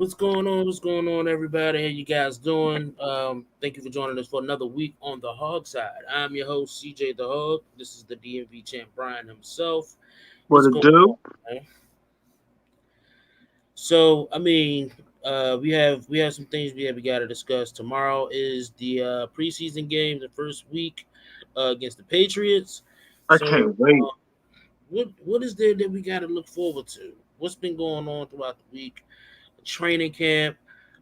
What's going on? What's going on, everybody? How you guys doing? Thank you for joining us for another week on the HOGside. I'm your host, CJ the Hog. This is the DMV champ, Brian himself. What What's it going on, do? man? So, we have some things we got to discuss. Tomorrow is the preseason game, the first week against the Patriots. I So, can't wait. what is there that we got to look forward to? What's been going on throughout the week? Training camp.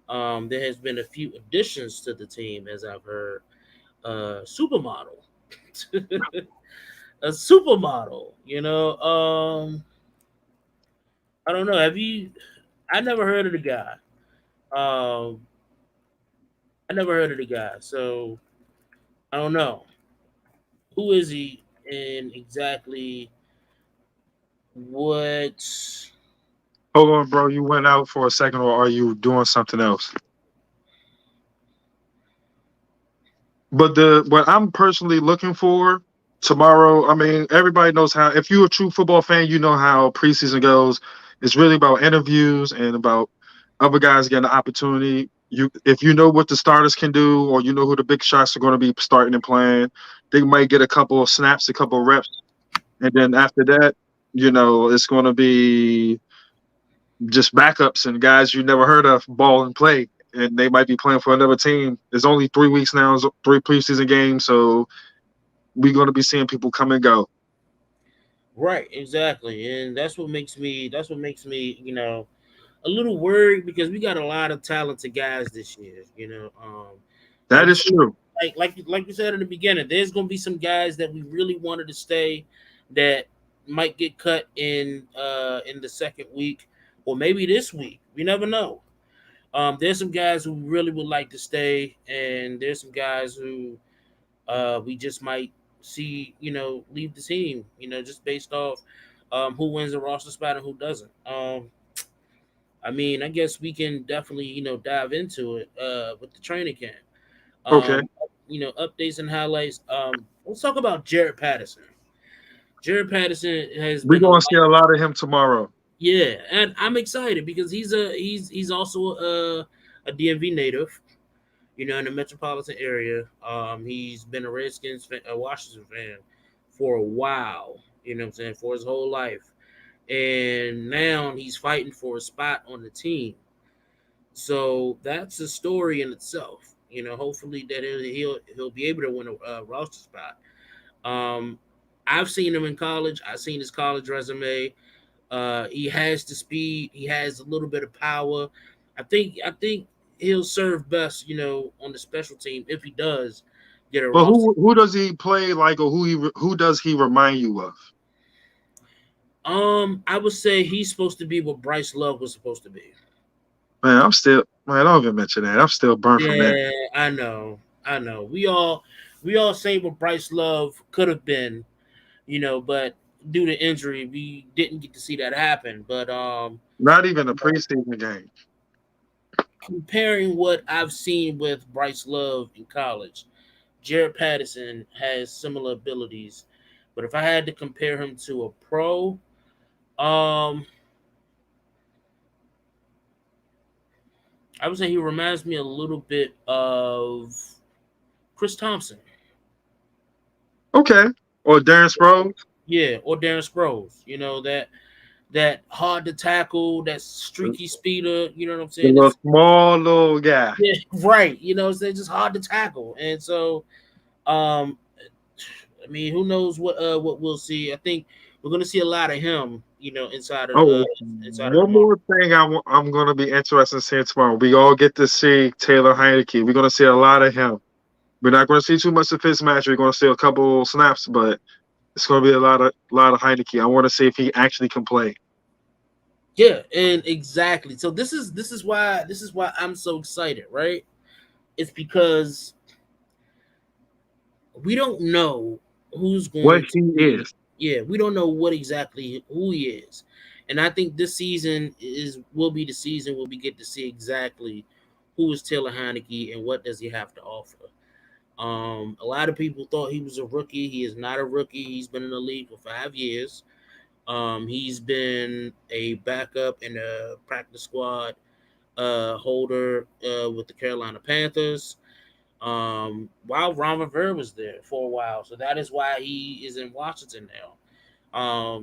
There has been a few additions to the team, as I've heard. Supermodel, a supermodel. I don't know. Have you? I never heard of the guy. Um, I never heard of the guy, so I don't know who is he and exactly what. Hold on, bro. You went out for a second, or are you doing something else? But the what I'm personally looking for tomorrow, I mean, everybody knows how. If you're a true football fan, you know how preseason goes. It's really about interviews and about other guys getting the opportunity. If you know what the starters can do, or you know who the big shots are going to be starting and playing, they might get a couple of snaps, a couple of reps, and then after that, it's going to be just backups and guys you never heard of ball and play, and they might be playing for another team. It's only 3 weeks now, it's three preseason games, so we're going to be seeing people come and go. Right, exactly, and that's what makes me, a little worried because we got a lot of talented guys this year. Like That you is said, true. like you said in the beginning, there's gonna be some guys that we really wanted to stay that might get cut in the second week or maybe this week. We never know. There's some guys who really would like to stay, and there's some guys who we just might see, leave the team. Just based off who wins the roster spot and who doesn't. I guess we can definitely, dive into it with the training camp. Okay, Updates and highlights. Let's talk about Jared Patterson. Jared Patterson has we're been a going to see light. a lot of him tomorrow. Yeah, and I'm excited because he's also a DMV native. In the metropolitan area. He's been a Redskins fan, a Washington fan for a while. You know what I'm saying, for his whole life, and now he's fighting for a spot on the team. So that's a story in itself. Hopefully that he'll be able to win a roster spot. Um, I've seen him in college. I've seen his college resume. He has the speed. He has a little bit of power. I think he'll serve best, on the special team if he does get a But roster. who does he play like, or who does he remind you of? I would say he's supposed to be what Bryce Love was supposed to be. Man, don't even mention that. I'm still burnt from that. Yeah, I know. We all say what Bryce Love could have been, but due to injury, we didn't get to see that happen. But Not even a you know, preseason game. comparing what I've seen with Bryce Love in college, Jared Patterson has similar abilities. But if I had to compare him to a pro, um, I would say he reminds me a little bit of Chris Thompson. Okay, or Darren Sproles, Yeah, or Darren Sproles. That hard to tackle, that the streaky speeder. You know what I'm saying? little It's small little guy. yeah, right. It's just hard to tackle, and so um, who knows what we'll see? I think we're gonna see a lot of him. Oh, Inside of one tomorrow. more thing I'm going to be interested in seeing tomorrow. We all get to see Taylor Heineke. We're going to see a lot of him. We're not going to see too much of his match. We're going to see a couple snaps, but it's going to be a lot of Heineke. I want to see if he actually can play. Yeah, and exactly. So this is why I'm so excited, right? It's because we don't know who's What going to he be. is. Yeah, we don't know what exactly who he is, and I think this season will be the season where we get to see exactly who is Taylor Heineke and what does he have to offer. A lot of people thought he was a rookie. He is not a rookie. He's been in the league for 5 years. He's been a backup in a practice squad holder with the Carolina Panthers. While Ron Rivera was there for a while, so that is why he is in Washington now.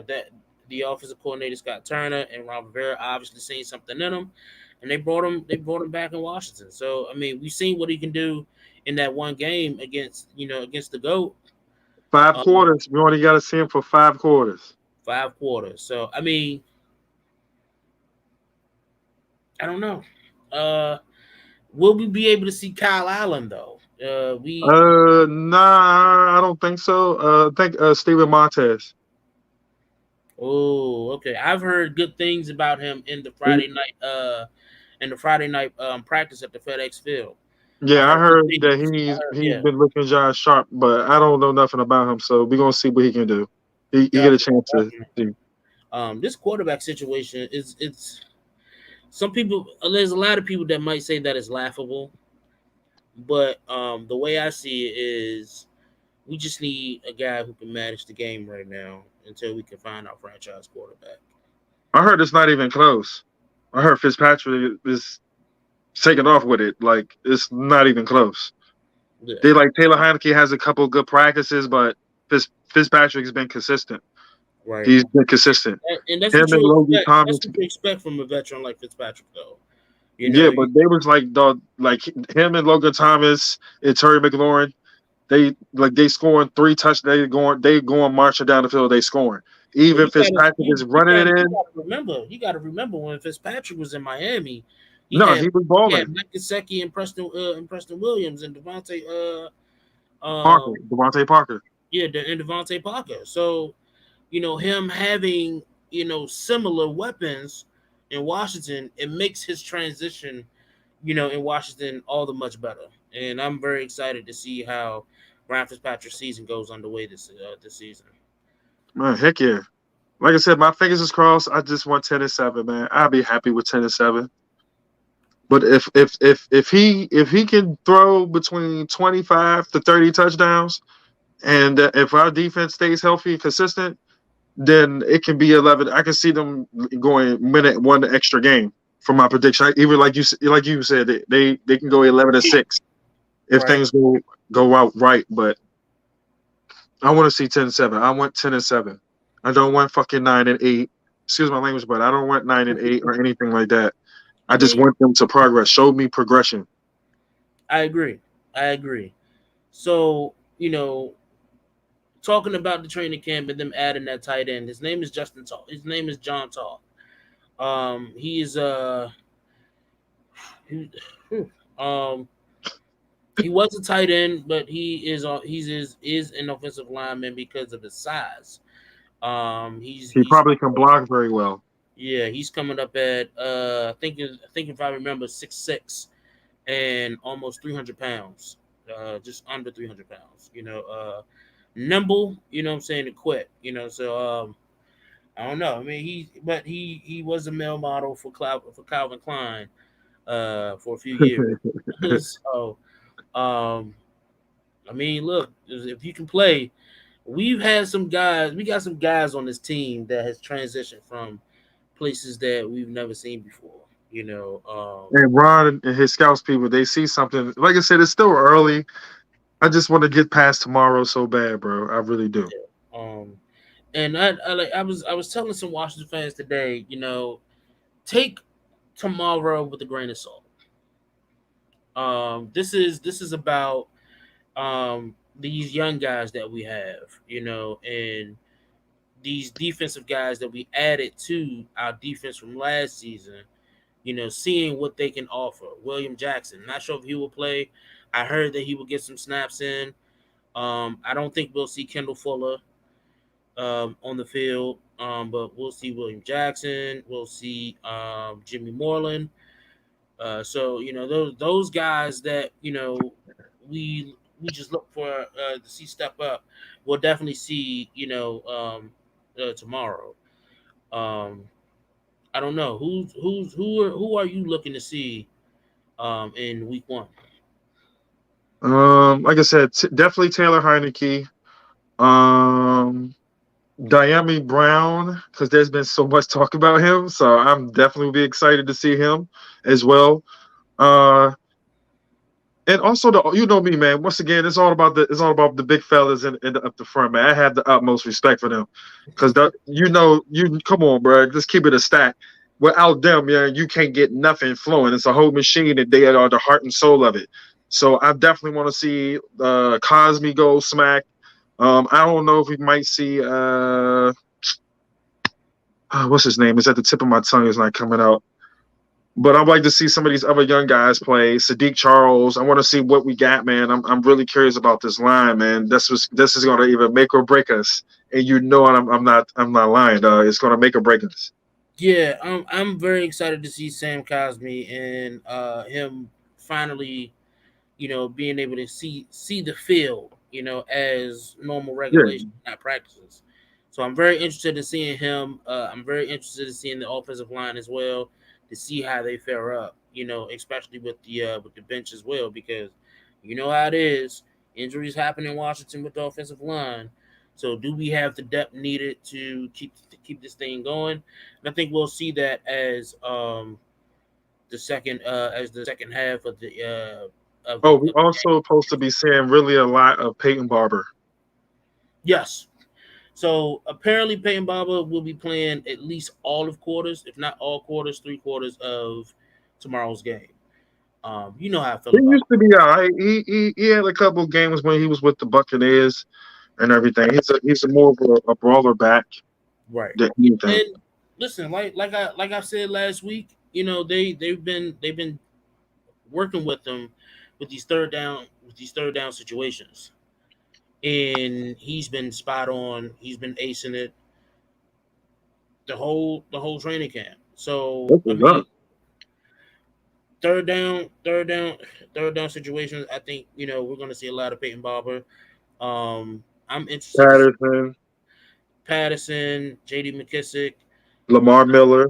That the offensive coordinator Scott Turner and Ron Rivera obviously seen something in him, and they brought him. They brought him back in Washington. So I mean, we've seen what he can do in that one game against the goat. 5 quarters. Um, We only got to see him for 5 quarters. 5 quarters. So I mean, I don't know. Uh, will we be able to see Kyle Allen though? We Nah, I don't think so. I think Steven Montez. Oh, okay. I've heard good things about him in the Friday night practice at the FedEx Field. I Yeah, I heard good heard that things. he's Yeah, been looking John sharp, but I don't know nothing about him, so we're gonna see what he can do. He get a definitely, chance to definitely. see. This quarterback situation is it's some people. There's a lot of people that might say that it's laughable, but the way I see it is we just need a guy who can manage the game right now until we can find our franchise quarterback. I heard it's not even close. I heard Fitzpatrick is taking off with it. Like it's not even close. Yeah, They like Taylor Heineke has a couple good practices, but Fitzpatrick's been consistent. right. He's been consistent. And that's Him what and you Logan expect. That's Thomas. what you expect from a veteran like Fitzpatrick, though. You know, Yeah, but they was like him and Logan Thomas and Terry McLaurin. They scoring 3 touch. They going marching down the field. They scoring. well, Even you gotta Fitzpatrick is running it you in. gotta remember. You gotta remember when Fitzpatrick was in Miami, he No, had he was he had balling. Mike Gesicki and Preston Williams and Devontae Parker, um Devontae Parker. and Devontae Parker. So him having similar weapons in Washington, it makes his transition in Washington all the much better. And I'm very excited to see how Ryan Fitzpatrick's season goes underway this season. Man, heck yeah. Like I said, my fingers is crossed. I just want 10-7, man. I'll be happy with 10-7. But if he can throw between 25 to 30 touchdowns, and if our defense stays healthy and consistent, then it can be 11. I can see them going minute one extra game for my prediction. Even like you said, they can go 11-6 if Right. things go out right. But I want to see 10-7. I want 10-7. I don't want fucking 9-8. Excuse my language, but I don't want 9-8 or anything like that. I I just mean, want them to progress. Show me progression. I agree. I agree. So, talking about the training camp and them adding that tight end, his name is Justin Tall. His name is John Tall. He is he, um he was a tight end, but he's an offensive lineman because of his size. He He's probably can block very well. yeah, he's coming up at I think if I remember 6'6" and almost 300 pounds, just under 300 pounds. Nimble. You know what I'm saying, to quit. So I don't know. I mean, he was a male model for Calvin Klein for a few years. So um, I mean, look, if you can play, we've had some guys. We got some guys on this team that has transitioned from places that we've never seen before. And Ron and his scouts people, they see something. Like I said, it's still early. I just want to get past tomorrow so bad, bro. I really do. Um, and I was telling some Washington fans today, take tomorrow with a grain of salt. This is about these young guys that we have, and these defensive guys that we added to our defense from last season. Seeing what they can offer. William Jackson, not sure if he will play. I heard that he will get some snaps in. I don't think we'll see Kendall Fuller on the field, but we'll see William Jackson. We'll see Jimmy Moreland. So those guys that we just look for to see step up. We'll definitely see tomorrow. Um, I don't know who are you looking to see in week one. Like I said, definitely Taylor Heineke. Um, Diami Brown, because there's been so much talk about him, so I'm definitely be excited to see him as well. Uh, and also the you know me, man. Once again, it's all about the big fellas in up the front, man. I have the utmost respect for them, because you come on, bro. Just keep it a stack. Without them, yeah, you can't get nothing flowing. It's a whole machine, and they are the heart and soul of it. So I definitely want to see Cosme go smack. I don't know if we might see what's his name? It's at the tip of my tongue. It's not coming out. But I'd like to see some of these other young guys play. Sadiq Charles. I want to see what we got, man. I'm really curious about this line, man. This is gonna either make or break us. And you know I'm not lying. It's gonna make or break us. Yeah, I'm very excited to see Sam Cosme and him finally, being able to see the field, as normal Yeah. regulation, not practices. So I'm very interested in seeing him. I'm very interested in seeing the offensive line as well to see how they fare up. Especially with the bench as well, because you know how it is. Injuries happen in Washington with the offensive line. So do we have the depth needed to keep this thing going? And I think we'll see that as the second half Oh, we of the also supposed to be seeing really a lot of Peyton Barber. yes. So apparently Peyton Barber will be playing at least all of quarters, if not all quarters, 3 quarters of tomorrow's game. You know how I feel He about used to be all right. He had a couple games when he was with the Buccaneers and everything. He's a more of a brawler back right. than Yeah, anything. and listen, like I said last week, they've been working with them with these third down situations, and he's been spot on. He's been acing it the whole training camp. So This I is mean, up. third down, third down, third down situations. I think we're going to see a lot of Peyton Barber. I'm interested to see Patterson, Patterson, J.D. McKissick, Lamar Miller.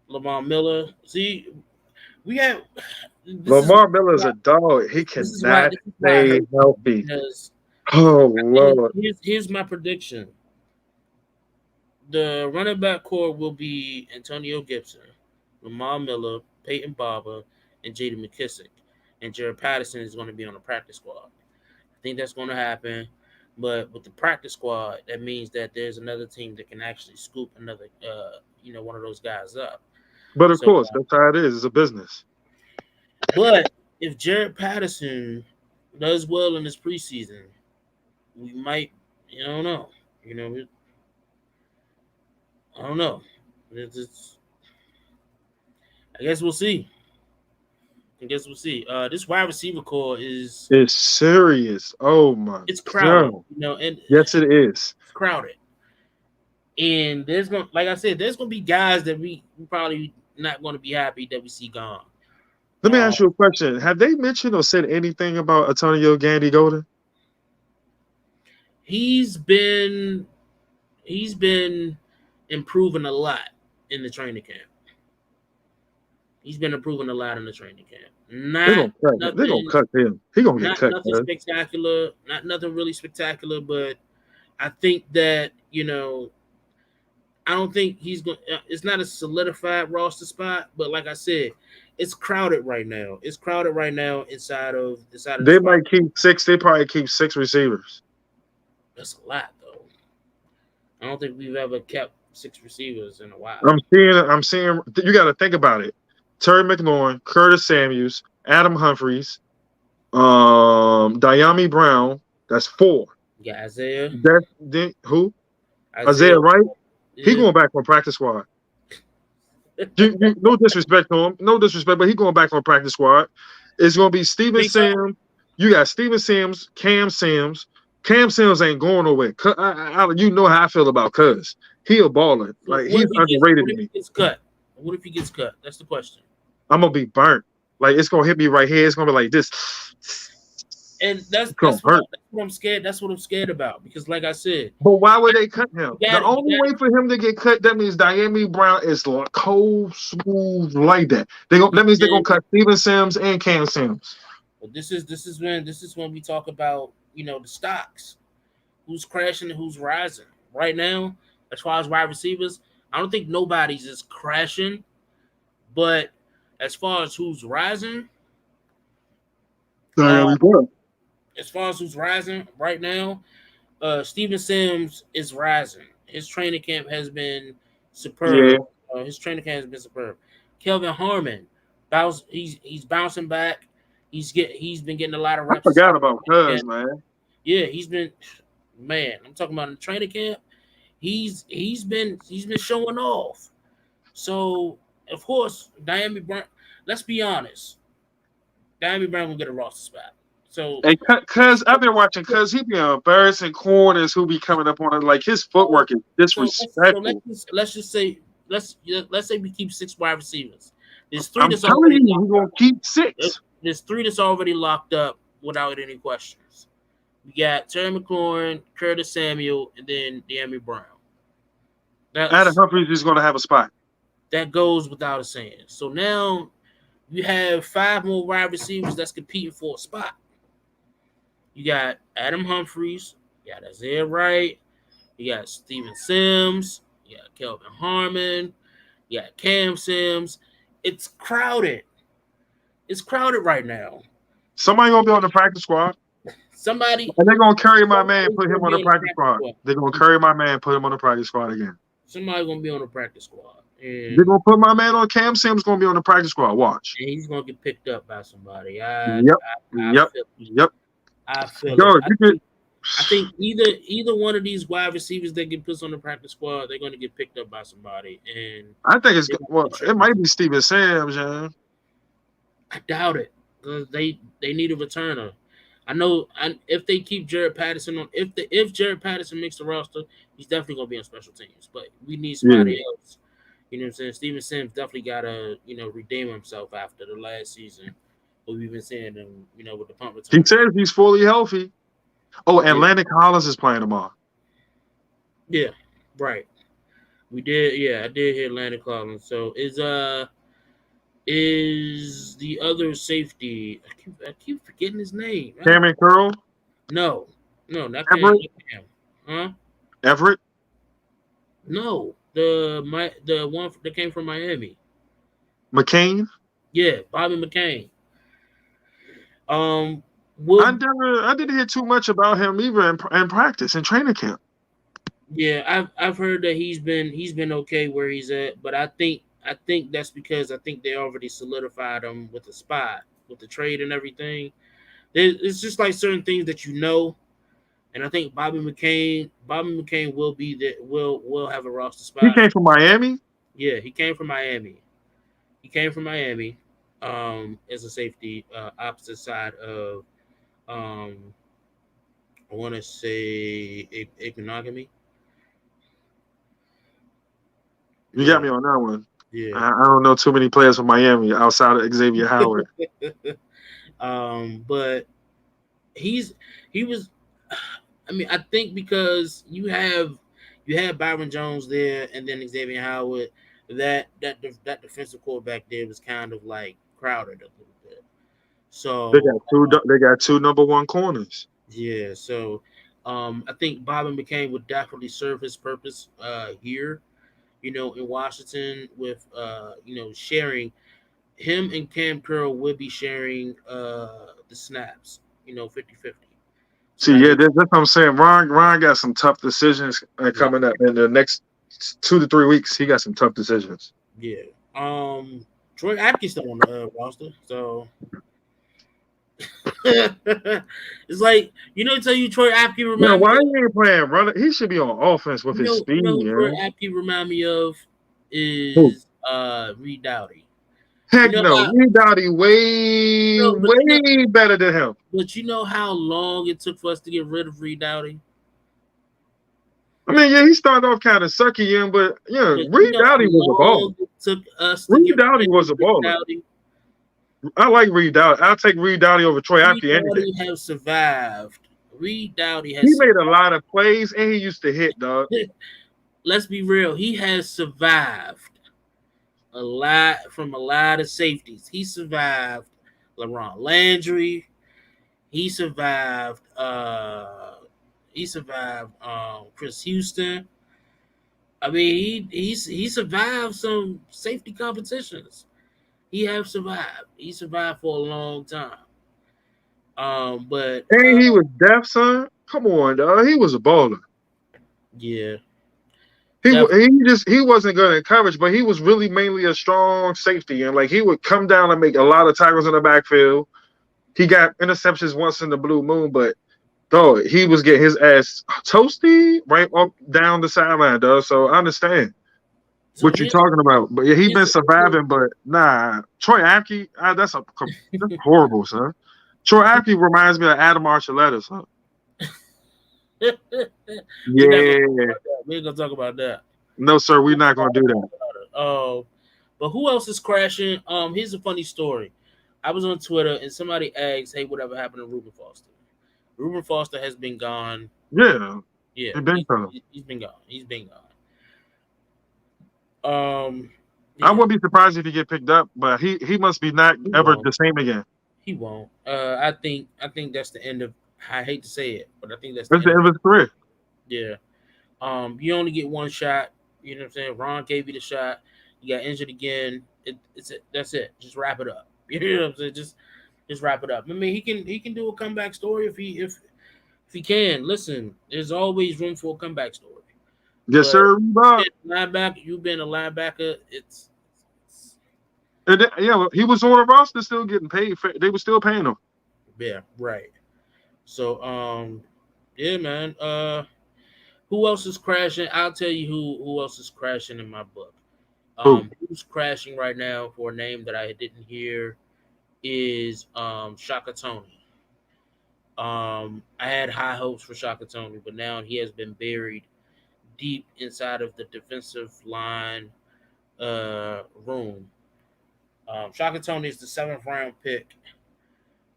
Lamar Miller. See, we have this is Lamar Miller's why a dog. He this is why cannot this is why I stay hurt healthy. because Oh I think Lord. here's my prediction. The running back core will be Antonio Gibson, Lamar Miller, Peyton Barber, and J.D. McKissick, and Jared Patterson is going to be on the practice squad. I think that's going to happen. But with the practice squad, that means that there's another team that can actually scoop another, one of those guys up. But of So, course, that's how it is. It's a business. but if Jared Patterson does well in this preseason, we might, I don't know, I don't know. I guess we'll see. I guess we'll see. This wide receiver core is It's serious. Oh my it's crowded, God. and Yes, it is. it's crowded. And like I said, there's gonna be guys that we probably not gonna be happy that we see gone. Let me Um, ask you a question. Have they mentioned or said anything about Antonio Gandy Golden? he's been he's been improving a lot in the training camp. He's been improving a lot in the training camp. They're Not gonna cut him. They're gonna nothing, cut him. He gonna get not cut, nothing man. spectacular, not nothing really spectacular. But I think that I don't think he's going. It's not a solidified roster spot, but like I said, it's crowded right now. It's crowded right now inside of They this wide. might keep six. They probably keep six receivers. That's a lot though. I don't think we've ever kept 6 receivers in a while. I'm seeing. You got to think about it. Terry McLaurin, Curtis Samuels, Adam Humphries, Diami Brown. That's four. You got Isaiah, That's who? Isaiah, Isaiah Wright. He yeah. going back on practice squad. No disrespect to him. No disrespect, but he going back on practice squad. It's gonna be Steven Think so? Sims. You got Steven Sims, Cam Sims. Cam Sims ain't going nowhere. You know how I feel about Cuz. He a baller. So Like he's underrated what to if me. he gets cut? What if he gets cut? That's the question. I'm gonna be burnt. Like it's gonna hit me right here. It's gonna be like this. And It's gonna hurt. that's what I'm scared. That's what I'm scared about because, like I said, But why would they cut him? you The got you only got way for him to get cut, that means Diami Brown is cold, smooth like that. That means they're gonna and cut Steven Sims and Cam Sims. but this is when we talk about the stocks, who's crashing and who's rising. right now, as far as wide receivers, I don't think nobody's just crashing. But as far as who's rising, I uh, gotta be good. right now, Steven Sims is rising. His training camp has been Yeah, superb. His training camp has been superb. Kelvin Harmon, he's bouncing back. He's been getting a lot of I reps as far forgot as about training Cuz, camp. man. Yeah, he's been man. I'm talking about in training camp. He's been showing off. So of course, Diami Brown. Let's be honest, Diami Brown will get a roster spot. So And Cuz, I've been watching Cuz. He be embarrassing corners who be coming up on it. Like his so footwork is so disrespectful. let's just say let's say we keep six wide receivers. There's three I'm that's telling already you, he locked gonna up. keep six. There's three that's already locked up without any questions. We got Terry McLaurin, Curtis Samuel, and then Diami Brown. Adam That's Humphries is gonna have a spot. that goes without a saying. So now you have five more wide receivers that's competing for a spot. You got Adam Humphries, you got Isaiah Wright, you got Steven Sims, you got Kelvin Harmon, you got Cam Sims. It's crowded. It's crowded right now. Somebody gonna be on the practice squad. Somebody, And they're gonna carry my man, somebody's put him gonna on be the on the practice practice squad. squad. They're gonna carry my man, put him on the practice squad again. Somebody's gonna be on the practice squad, They're gonna put my man on. Cam Sims gonna be on the practice squad. Watch. and he's gonna get picked up by somebody. Yep. I Yep. feel it. Yep. I feel it. Yo, you could. I think either one of these wide receivers that get put on the practice squad, they're gonna get picked up by somebody, and I think it's they're gonna well. It contribute. might be Steven Sims, yeah. I doubt it. 'Cause they need a returner. I know. If they keep Jared Patterson on, if Jared Patterson makes the roster, he's definitely gonna be on special teams. But we need Yeah. somebody else. You know what I'm saying? Steven Sims definitely gotta redeem himself after the last season. What we've been seeing him with the punt He return. says he's fully healthy. Oh, Yeah, Atlantic Hollins is playing tomorrow. yeah, right. We did. Yeah, I did hear Landon Collins. So is the other safety? I keep forgetting his name. Cameron Curl, No, no, not Cam. Everett, Not Cam. Huh? Everett, No, the one that came from Miami. McCain. Yeah, Bobby McCain. Um, will I didn't hear too much about him either in practice in training camp. Yeah, I've heard that he's been okay where he's at, but I think that's because I think they already solidified him with the spot, with the trade and everything. It's just like certain things that and I think Bobby McCain will be there, will have a roster He spot. came from Miami. Yeah, he came from Miami. He came from Miami, as a safety, opposite side of um, I want to say Econogamy. You got Yeah, me on that one. yeah. I don't know too many players from Miami outside of Xavier Howard. But he's he was. I mean, I think because you have Byron Jones there, and then Xavier Howard, that defensive core back there was kind of like crowded a little bit. They So got two. They got two number one corners. yeah, so I think Bobby McCain would definitely serve his purpose here, in Washington with sharing him and Cam Curl would be sharing the snaps, 50-50. So See, that yeah, gives that's what I'm saying. Ron got some tough decisions yeah, coming up in the next 2 to 3 weeks. He got some tough decisions. yeah. Troy Apke's still on the roster, so it's like tell you Troy Apke Yeah, remind me why of he ain't playing runner? He should be on offense with his speed, who Troy man. Apke remind me of Who? is Reed Dowdy. You Heck know no. how Reed Dowdy way, no, but way better than him. how long it took for us to get rid of Reed Dowdy? I mean, yeah, he started off kind of sucky, yeah, but yeah, But you Reed know how Dowdy was a baller. long it took us to Reed get Dowdy rid was of a Reed baller. Dowdy? I like Reed Dowdy. I'll take Reed Dowdy over Troy Reed Apke any day. Dowdy has survived. Reed Dowdy He has made a survived. lot of plays and he used to hit, dog. Let's be real. He has survived a lot of safeties. He survived LaRon Landry. He survived. He survived. Chris Houston. I mean, he survived some safety competitions. He have survived. He survived for a long time. But And he was deaf, son. Come on, dog. He was a baller. yeah, He definitely. just he wasn't good in coverage, but he was really mainly a strong safety, and like he would come down and make a lot of tackles in the backfield. He got interceptions once in the blue moon, but dog, he was getting his ass toasty right up down the sideline, dog. So I understand So what you're talking about, but yeah, he been surviving. But nah, Troy Apke, that's horrible, son. Troy Apke reminds me of Adam Archuleta, son. we're not gonna talk Yeah, about that. We ain't gonna talk about that. no, sir, we're not gonna do that. But who else is crashing? Here's a funny story. I was on Twitter and somebody asked, "Hey, whatever happened to Reuben Foster?" Reuben Foster has been gone. Yeah, Yeah, he been for. he's been gone. He's been gone. I Yeah, wouldn't be surprised if he get picked up, but he must be not he ever won't. the same again. He won't. I think that's the end of. I hate to say it, but I think that's the That's the end of. end of his career. Yeah. You only get one shot. You know what I'm saying? Ron gave you the shot. You got injured again. That's it. Just wrap it up. You know what I'm saying? Just wrap it up. I mean, he can do a comeback story if he can. Listen, there's always room for a comeback story. Yes, But sir. Bob. you've been a linebacker. It's And yeah, well, he was on a roster, still getting paid. They were still paying him. yeah, right. So yeah, man. Who else is crashing? I'll tell you who else is crashing in my book. Who? Who's crashing right now for a name that I didn't hear is Shaka Tony. I had high hopes for Shaka Tony, but now he has been buried deep inside of the defensive line room. Shaka Tony is the seventh round pick,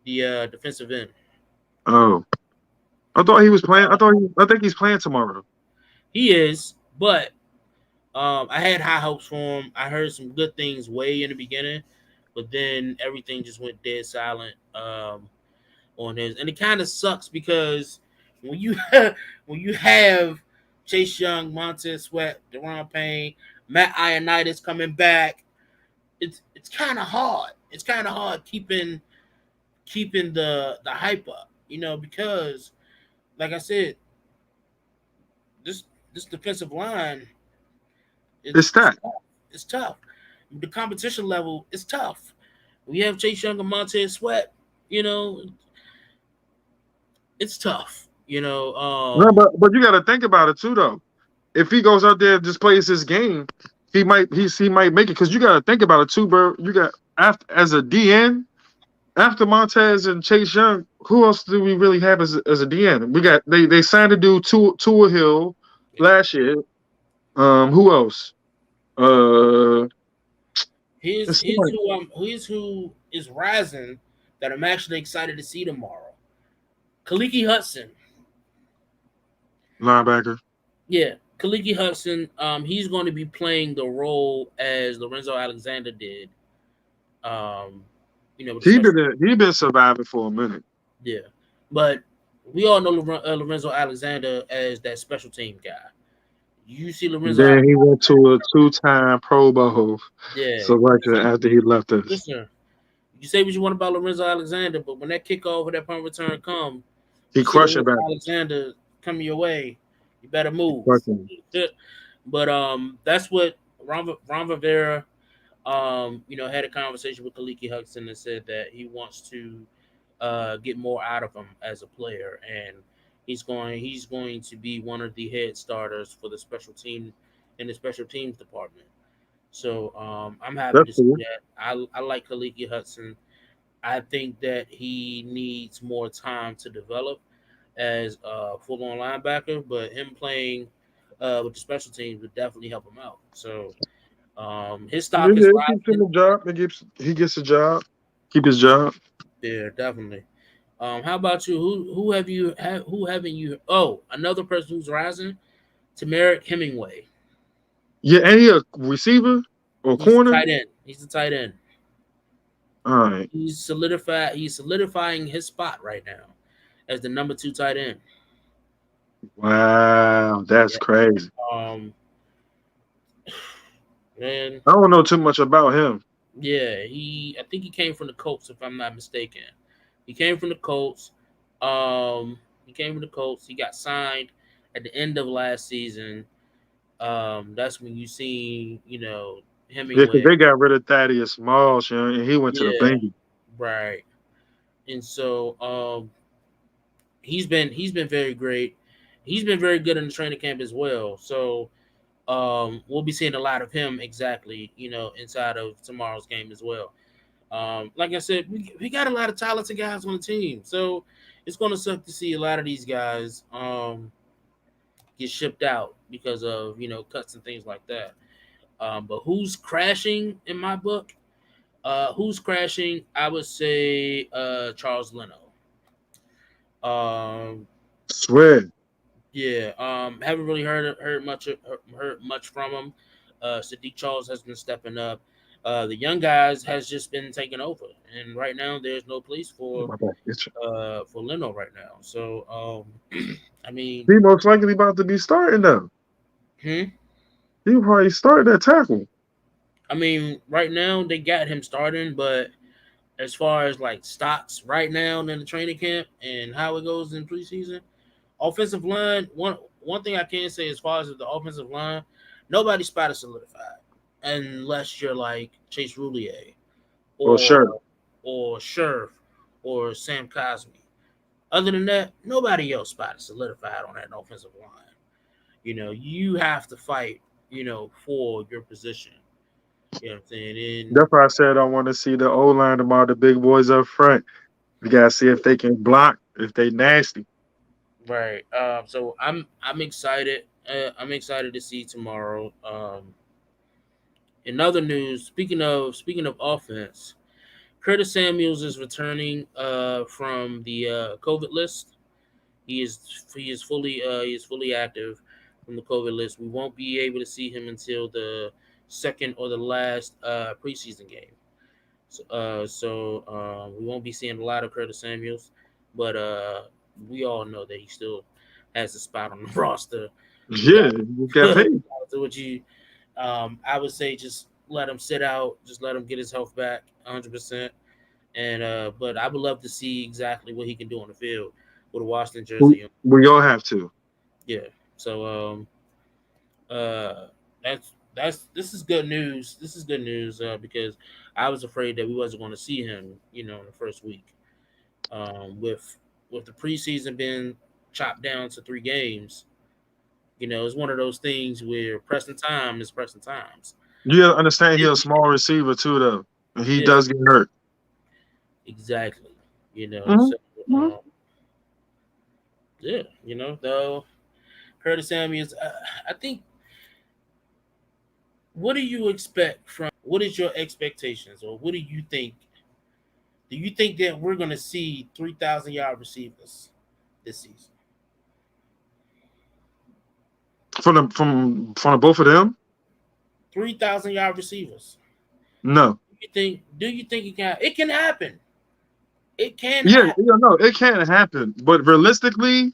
the defensive end. Oh, I thought he was playing. I think he's playing tomorrow. He is, but I had high hopes for him. I heard some good things way in the beginning, but then everything just went dead silent on his, and it kind of sucks because when you when you have Chase Young, Montez Sweat, Deron Payne, Matt Ioannidis coming back, it's kind of hard. It's kind of hard keeping the hype up, because like I said, this this defensive line It's it's that. tough. It's tough. The competition level is tough. We have Chase Young and Montez Sweat. You know, it's tough. No, but you got to think about it too, though. If he goes out there and just plays his game, he might make it. Because you got to think about it too, bro. You got after as a DN after Montez and Chase Young. Who else do we really have as a DN? We got they signed a dude Tua Hill Yeah. last year. Who else? Uh, Here's it's here's somebody who is rising that I'm actually excited to see tomorrow. Kaliki Hudson. linebacker. Yeah, Kaliki Hudson. He's going to be playing the role as Lorenzo Alexander did. Um, with the special. He been surviving for a minute. Yeah, but we all know Lorenzo Alexander as that special team guy. You see Lorenzo Then he Alexander. went to a two-time Pro Bowl Yeah, selection after he left us. listen. You say what you want about Lorenzo Alexander, but when that kickoff or that punt return come, He you see crushed it Lorenzo back. Alexander coming your way, you better He move. crushed it. But that's what Ron Rivera, had a conversation with Kaliki Hudson and said that he wants to get more out of him as a player, and he's going to be one of the head starters for the special team in the special teams department. So I'm happy That's to see cool. that. I like Kaliki Hudson. I think that he needs more time to develop as a full-on linebacker, but him playing with the special teams would definitely help him out. So his Yeah, stock is yeah, it keeps him rising. a job. He gets a job. Keep his job. Yeah, definitely. How about you? Who haven't you? Oh, another person who's rising, Tamarick Hemingway. Yeah, and he a receiver or He's the corner. tight end. He's the tight end. All right. He's solidifying his spot right now as the number two tight end. Wow, that's Yeah. crazy. Um, and I don't know too much about him. yeah, I think he came from the Colts, if I'm not mistaken. He came from the Colts. Um, he came from the Colts. He got signed at the end of last season. That's when you see, Yeah, because Hemingway. they got rid of Thaddeus Moss, and he went to the Yeah, Bengals. right. And so he's been very great. He's been very good in the training camp as well. So we'll be seeing a lot of him exactly, inside of tomorrow's game as well. Like I said, we got a lot of talented guys on the team, so it's going to suck to see a lot of these guys get shipped out because of cuts and things like that. But who's crashing in my book? Who's crashing? I would say Charles Leno. Um, Swear. yeah, haven't really heard much from him. Sadiq Charles has been stepping up. The young guys has just been taking over, and right now there's no place Oh, for my bad. Leno right now. So I mean, He most likely about to be starting though. hmm? He probably started that tackle. I mean, right now they got him starting, but as far as like stocks right now in the training camp and how it goes in preseason, offensive line. One thing I can say as far as the offensive line, nobody's spot is solidified unless you're like Chase Roulier Well, sure. or Scherf or Sam Cosmi. Other than that, nobody else spot is solidified on that offensive line. You have to fight, for your position. You know what I'm saying? And That's why I said I want to see the O line tomorrow, the big boys up front. We gotta see if they can block, if they nasty. right. So I'm excited. I'm excited to see tomorrow. In other news, speaking of offense, Curtis Samuels is returning from the COVID list. He is fully active from the COVID list. We won't be able to see him until the second or the last preseason game. So we won't be seeing a lot of Curtis Samuels, but we all know that he still has a spot on the roster. Yeah, Regardless, you got paid. regardless of what you, I would say just let him sit out, just let him get his health back 100%. And but I would love to see exactly what he can do on the field with a Washington We jersey on. we all have to. Yeah. So uh that's this is good news. This is good news because I was afraid that we wasn't going to see him, in the first week. With the preseason being chopped down to 3 games, it's one of those things where pressing time is pressing times. You gotta understand he's Yeah, a small receiver too, though. And he yeah, does get hurt. exactly. Hmm. So Hmm. yeah, though Curtis Samuels, I think. What do you expect from? What is your expectations, or what do you think? Do you think that we're going to see 3,000-yard receivers this season? From the both of them, 3,000-yard receivers. no. Do you think it can? It can happen. It can Yeah, happen. yeah, no, it can't happen. But realistically,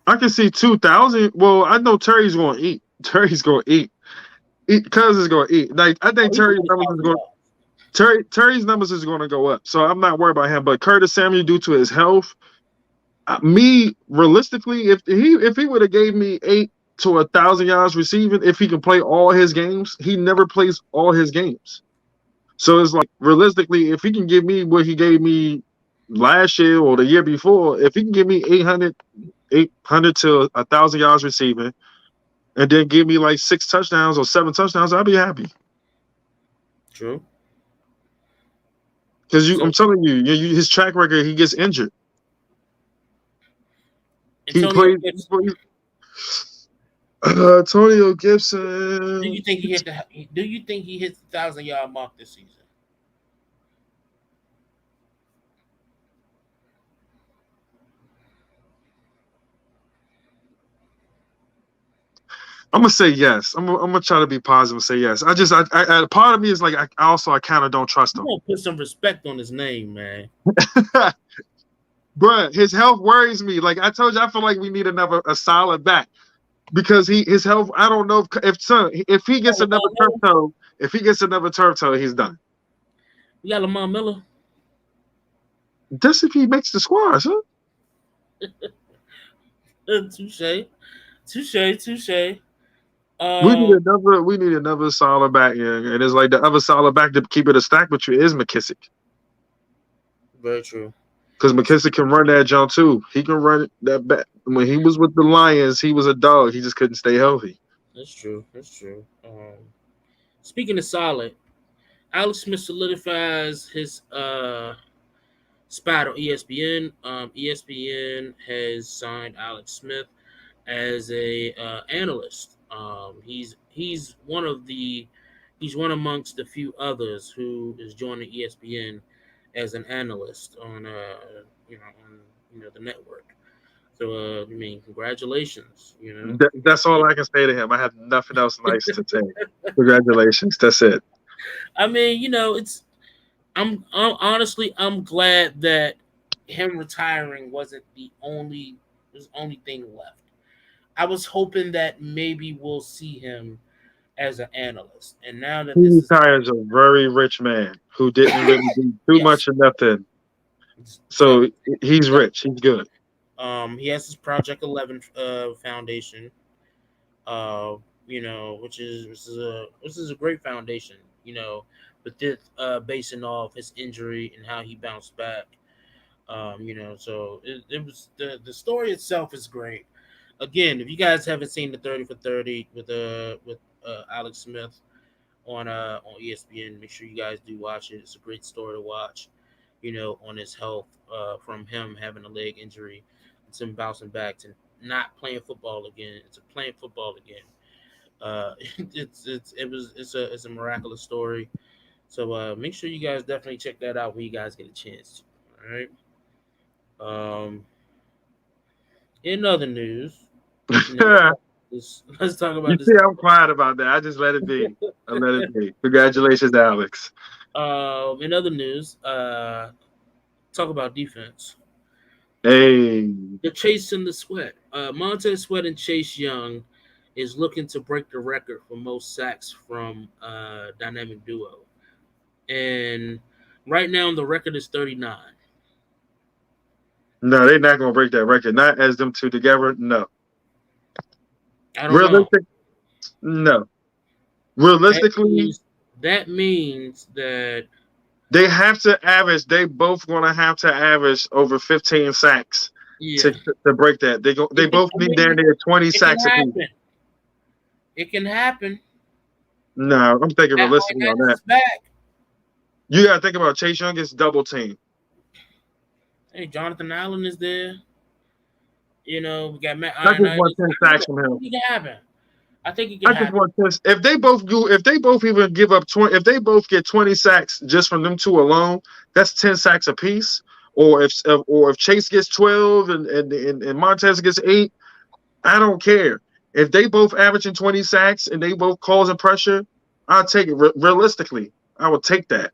I can see 2,000. Well, I know Terry's gonna eat. Terry's gonna eat. Cuz is gonna eat. Like I Oh, think he's going Terry's to numbers is thousand going. yards. Terry's numbers is going to go up. So I'm not worried about him. But Curtis Samuel, due to his health, me realistically, if he would have gave me 8 to 1,000 yards receiving, if he can play all his games, he never plays all his games. So it's like realistically, if he can give me what he gave me last year or the year before, if he can give me 800 to 1,000 yards receiving, and then give me like 6 touchdowns or 7 touchdowns, I'll be happy. True. Because I'm So telling you, his track record, he gets injured. He Antonio plays. Gibson, Antonio do you Gibson. think he hit the? Do you think he hits the 1,000-yard mark this season? I'm gonna say yes. I'm gonna try to be positive and say yes. Part of me is like, I kind of don't trust You him. gonna put some respect on his name, man. Bruh, his health worries me. Like I told you, I feel like we need another a solid back because his health. I don't know if son if he We got gets another Lamar turf Miller. toe, if he gets another turf toe, he's done. We got Lamar Miller. That's if he makes the squad, huh? Touche, touche, touche. We need Um, another solid back, yeah. And it's like the other solid back to keep it a stack with you is McKissick. very true. Because McKissick Speak- can run that jump too. He can run that back. When he was with the Lions, he was a dog. He just couldn't stay healthy. That's true. That's true. Speaking of solid, Alex Smith solidifies his spot on ESPN. ESPN has signed Alex Smith as a analyst. He's one amongst the few others who is joining ESPN as an analyst on the network. So I mean, congratulations. That's all I can say to him. I have nothing else nice to say. Congratulations. That's it. I mean, it's I'm honestly I'm glad that him retiring wasn't the only thing left. I was hoping that maybe we'll see him as an analyst, and now He that this is retires a very rich man who didn't really do too yes, much of nothing. So exactly. he's rich. He's good. He has his Project 11 foundation, uh, which is a great foundation. But this basing off his injury and how he bounced back. So it was the story itself is great. Again, if you guys haven't seen the 30 for 30 with Alex Smith on ESPN, make sure you guys do watch it. It's a great story to watch. On his health from him having a leg injury, to him bouncing back to not playing football again, to playing football again. It's a miraculous story. So make sure you guys definitely check that out when you guys get a chance. All right. Um, in other news, let's You talk let's talk about this. see, I'm quiet about that. I just let it be. I let it be. Congratulations, Alex. In other news, talk about defense. Hey, The Chase and the Sweat. Montez Sweat and Chase Young is looking to break the record for most sacks from dynamic duo, and right now the record is 39. no, they're not gonna break that record. Not as them two together. No. I don't know. Realistic. No. That Realistically, means that means that they have to average. They both gonna have to average over 15 sacks yeah, to break that. They it can. both I need mean, down there 20 it can sacks apiece. happen. It can happen. No, I'm thinking That realistically on Ioannidis that. is back. You gotta think about Chase Young gets double team. Hey, Jonathan Allen is there. We got Matt I just Ioannidis. want 10 I sacks think from him. it can happen. I think it can I just happen. want this. If they both even give up 20, if they both get 20 sacks just from them two alone, that's 10 sacks apiece. Or if Chase gets 12 and Montez gets 8, I don't care. If they both averaging 20 sacks and they both causing pressure, I'll take it. Realistically, I would take that.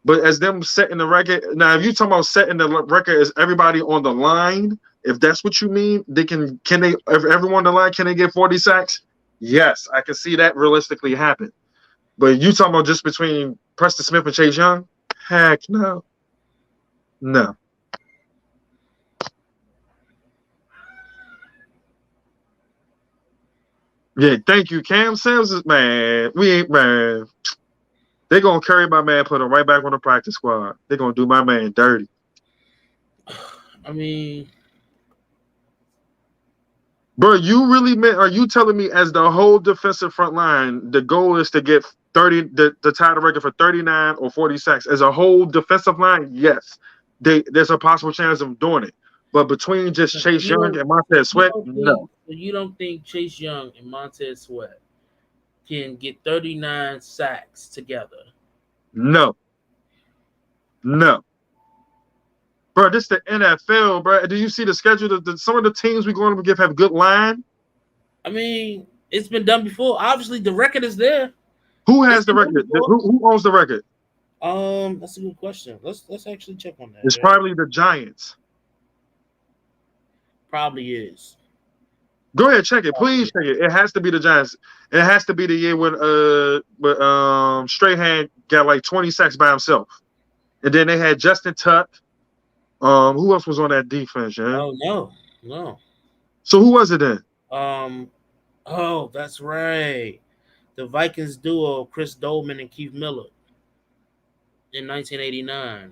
But as them setting the record, now if you talking about setting the record as everybody on the line, if that's what you mean, can they if everyone on the line, can they get 40 sacks? Yes, I can see that realistically happen. But you talking about just between Preston Smith and Chase Young? Heck no. No. Yeah, thank you. Cam Sims is man. We ain't man. They're gonna carry my man, put him right back on the practice squad. They're gonna do my man dirty. I mean, Bro, you really meant? Are you telling me as the whole defensive front line, the goal is to get 30, the title record for 39 or 40 sacks as a whole defensive line? Yes, there's a possible chance of doing it. But between just Chase Young and Montez Sweat, no, so you don't think Chase Young and Montez Sweat can get 39 sacks together? no, no. Bro, this the NFL, bro. Do you see the schedule? Some of the teams we're going to give have good line. I mean, it's been done before. Obviously, the record is there. Who It's has the been done record? before. Who owns the record? That's a good question. Let's actually check on that. It's Right? probably the Giants. Probably is. Go ahead, check it. Probably Please is. check it. It has to be the Giants. It has to be the year when Strahan got like 20 sacks by himself. And then they had Justin Tuck. Who else was on that defense, yeah? Oh no, no. So who was it then? Um. Oh, that's right. The Vikings duo, Chris Dolman and Keith Miller in 1989.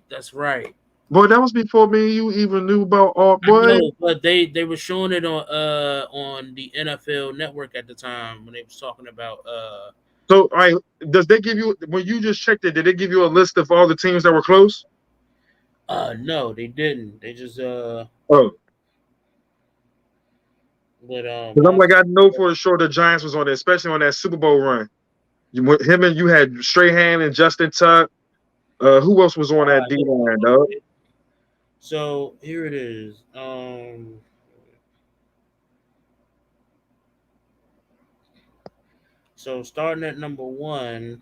That's right. Boy, that was before me and you even knew about Art I Boy. know, but they were showing it on the NFL Network at the time when they was talking about So, all right, does they give you when you just checked it? Did they give you a list of all the teams that were close? no, they didn't. They just Oh, but because I'm I'll like, I know for sure the Giants was on there, especially on that Super Bowl run. Him and you had Strahan and Justin Tuck. Who else was on that D look line, for dog? it. So here it is. So starting at number one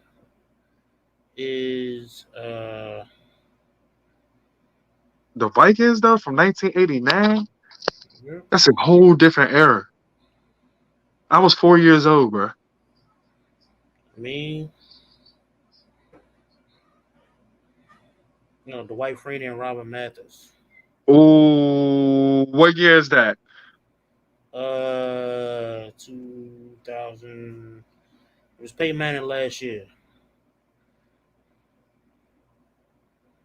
is The Vikings, though, from 1989. yep, That's a whole different era. I was 4 years old, bro. me, no, Dwight Freeney and Robert Mathis. Oh, what year is that? 2000. It was Peyton Manning last year.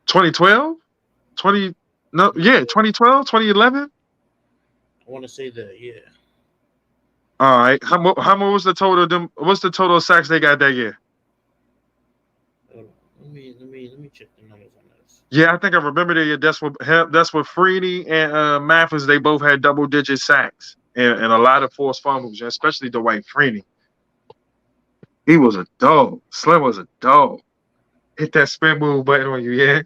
2012? 20, no, yeah, 2012, 2011. I want to say that, yeah. All right. How much was the total? What's the total sacks they got that year? Let me check the numbers on this. Yeah, I think I remember that. Yeah, that's what Freeney and Mathis. They both had double-digit sacks and a lot of forced fumbles, especially Dwight Freeney. He was a dog. Slim was a dog. Hit that spin move button on you, yeah.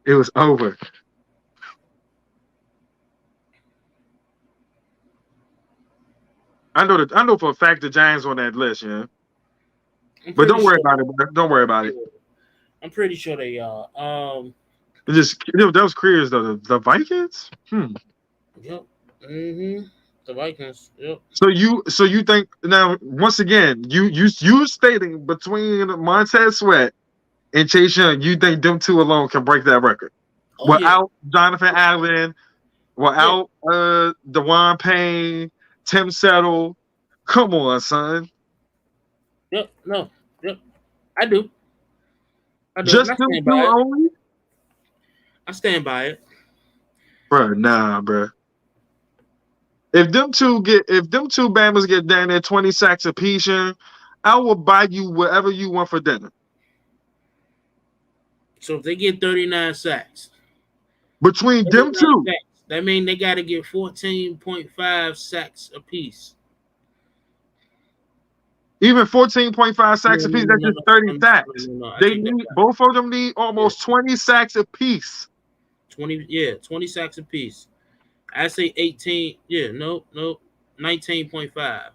It was over. I know for a fact the Giants on that list, yeah. I'm But pretty don't worry sure. about it, bro. Don't worry about it. I'm pretty sure they are. It just those careers though. The Vikings. Yep. Mm-hmm. The Vikings. Yep. So you think now once again you stating between Montez Sweat and Chase Young, you think them two alone can break that record Oh yeah. without Jonathan Allen, Yeah. without Dewan Payne, Tim Settle. Come on, son. Yep. No. Yep. I do. I do. And Just I them stand two by it. only, I stand by it. bro. Nah, bro. If them two Bama's get down there 20 sacks apiece, yeah, I will buy you whatever you want for dinner. So if they get 39 sacks, Between them 39 two, sacks, that means they got to get 14.5 sacks apiece. even 14.5 No, sacks no, apiece, no, that's no, just no, 30 no, no, sacks. no, no. I They take that need back. both of them need Yeah. almost 20 sacks apiece. 20. Yeah. 20 sacks apiece. I say 18. Yeah. Nope. Nope. 19.5.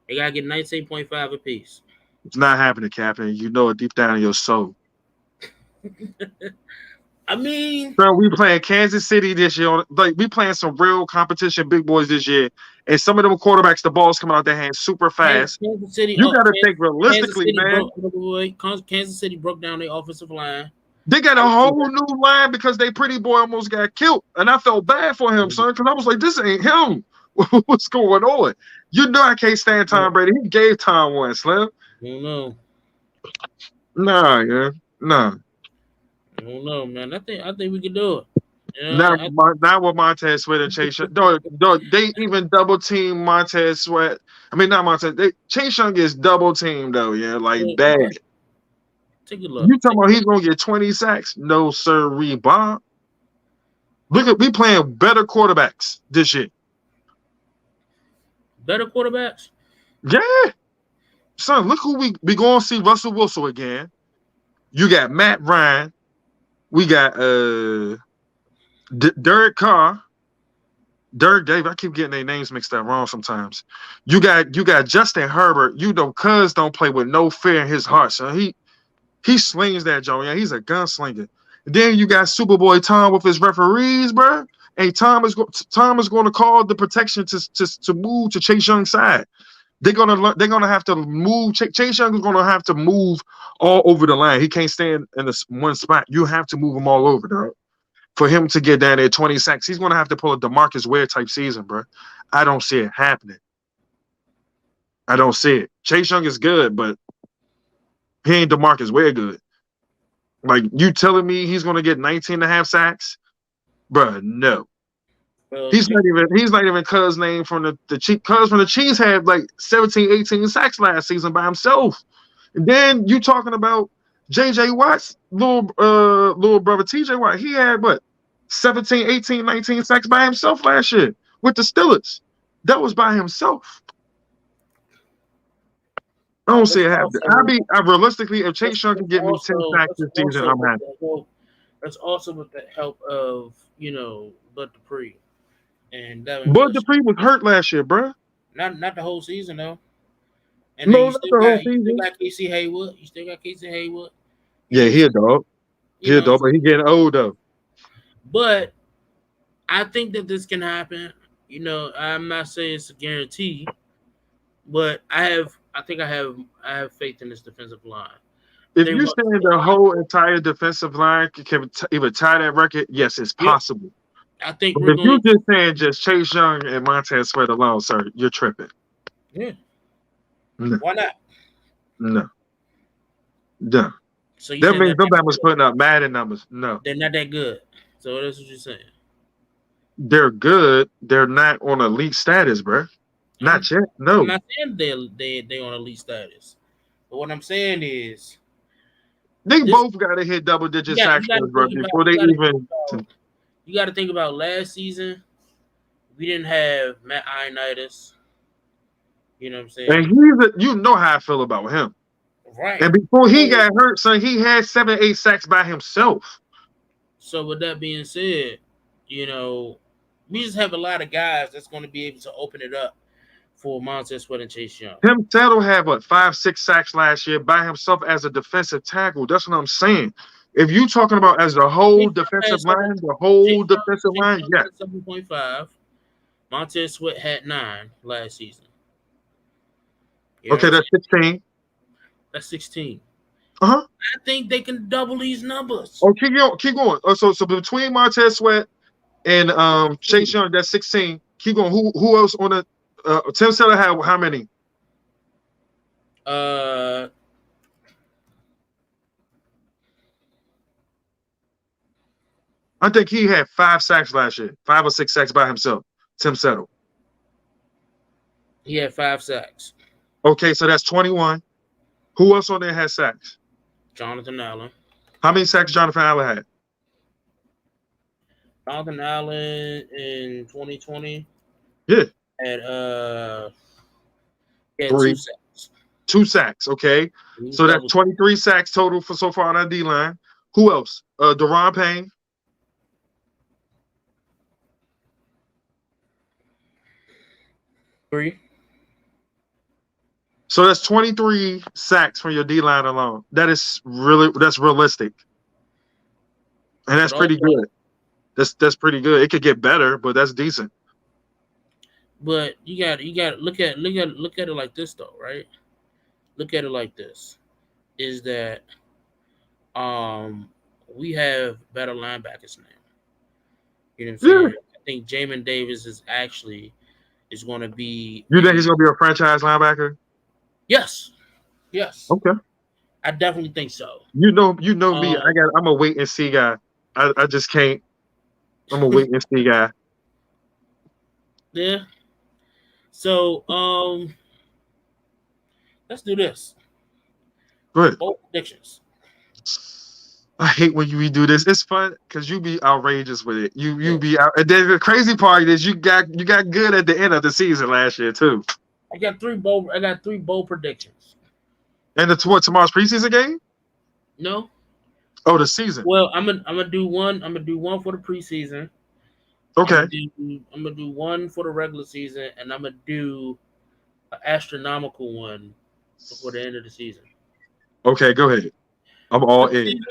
They gotta get 19.5 apiece. It's not happening, Captain. You know it deep down in your soul. I mean, Bro, we playing Kansas City this year. Like we playing some real competition, big boys this year. And some of them quarterbacks, the ball's coming out their hands super fast. Kansas City. You got to think Kansas realistically, City man. broke. Kansas City broke down their offensive line. They got I a see whole that. new line because they pretty boy almost got killed. And I felt bad for him, son, because I was like, this ain't him. What's going on? You know I can't stand Tom Brady. He gave Tom one, Slim. I don't know. Nah, yeah. Nah. I don't know, man. I think we can do it. Not, Yeah. not with Montez Sweat and Chase Young. They even double team Montez Sweat. I mean, not Montez. Chase Young gets double teamed, though, yeah, like bad. Okay. Take a look. You talking about he's going to get 20 sacks? No, sir, Bob. Look at we playing better quarterbacks this year. Better quarterbacks. Yeah. Son, look who we going to see Russell Wilson again. You got Matt Ryan. We got Derek Carr. Derek Davis. I keep getting their names mixed up wrong sometimes. You got Justin Herbert. You know, Cuz don't play with no fear in his heart. So he slings that joint. Yeah, he's a gunslinger. And then you got Superboy Tom with his referees, bro. Hey, Tom is going to call the protection to move to Chase Young's side. They're gonna have to move. Chase Young is gonna have to move all over the line. He can't stand in this one spot. You have to move him all over, dog. For him to get down there 20 sacks, he's gonna have to pull a DeMarcus Ware type season, bro. I don't see it happening. I don't see it. Chase Young is good, but he ain't DeMarcus Ware good. Like, you telling me he's gonna get 19 and a half sacks? Bro, no. Well, He's not even Cuz name from the Chiefs. Cuz from the Chiefs had like 17, 18 sacks last season by himself. And then you talking about JJ Watt's little brother TJ Watt. He had what, 17, 18, 19 sacks by himself last year with the Steelers. That was by himself. I don't see let's it happening. also Realistically, if Chase let's, Young can let's get me 10 also sacks let's this season, also I'm with happy. the help, let's also with the help of Bud Dupree and Devin Bud Bush. Dupree was hurt last year, bro. Not the whole season though. And then No, you not still the whole got season. Casey Haywood. You still got Casey Haywood. You know Yeah, what I'm he a saying? dog. You He a know, dog, but he getting old though. but I think that this can happen. I'm not saying it's a guarantee, but I have faith in this defensive line. I If think you we're saying the whole entire defensive line can even tie that record, yes, it's yep. possible. I think But we're if you going. just saying just Chase Young and Montez Sweat alone, sir, you're tripping. Yeah. No, Why not? no, no. So you That saying means that nobody was putting up Madden numbers. No, they're not that good? So that's what you're saying. they're good. They're not on elite status, bro. I'm Not yet. I'm No, not saying they on elite status, but what I'm saying is they this. both got to hit double You digit got sacks, you got to bro, think about before they you got to think even. about you got to think about last season. We didn't have Matt Ioannidis. You know what I'm And saying? you know how I feel about him. Right. And before he So got hurt, son, he had 7, 8 sacks by himself. so with that being said, you know, we just have a lot of guys that's going to be able to open it up for Montez Sweat and Chase Young. Tim Settle had what 5, 6 sacks last year by himself as a defensive tackle. That's what I'm saying. If you talking about as the whole Chase Young defensive had seven. line, the whole Chase Young, defensive Chase line, Young yes. had 7.5. Montez Sweat had 9 last season. You know what Okay, I'm that's saying? 16. That's 16. Uh-huh. I think they can double these numbers. Oh, keep going. So between Montez Sweat and Chase Young, that's 16. Keep going. Who else on the Tim Settle had how many? Uh, I think he had 5 sacks last year. 5 or 6 sacks by himself. Tim Settle. he had 5 sacks. Okay, so that's 21. Who else on there had sacks? Jonathan Allen. How many sacks Jonathan Allen had? Jonathan Allen in 2020 Yeah, had he had 2 3, sacks. 2 sacks. Okay, He was so that's double 23 sacks total for so far on that D line. Who else? Deron Payne. 3. So that's 23 sacks from your D line alone. That's realistic, and that's But pretty also, good. That's pretty good. It could get better, but that's decent. but you got look at it like this though, right? Look at it like this: is that we have better linebackers now. You know what I'm Yeah. saying? I think Jamin Davis is going to be You think he's a gonna be a franchise linebacker? yes, yes. Okay. I definitely think so. You know me. Um, I'm a wait and see guy. I just can't. I'm a wait and see guy. yeah. So let's do this. Good. Both predictions. I hate when we do this. It's fun because you be outrageous with it. You Yeah. be out, and then the crazy part is you got good at the end of the season last year too. I got three bold predictions. And it's what tomorrow's preseason game? No. Oh, the season. Well, I'm gonna do one. I'm gonna do one for the preseason. I'm Okay. gonna do I'm gonna do one for the regular season, and I'm gonna do an astronomical one before the end of the season. Okay, go ahead. I'm all in. Preseason,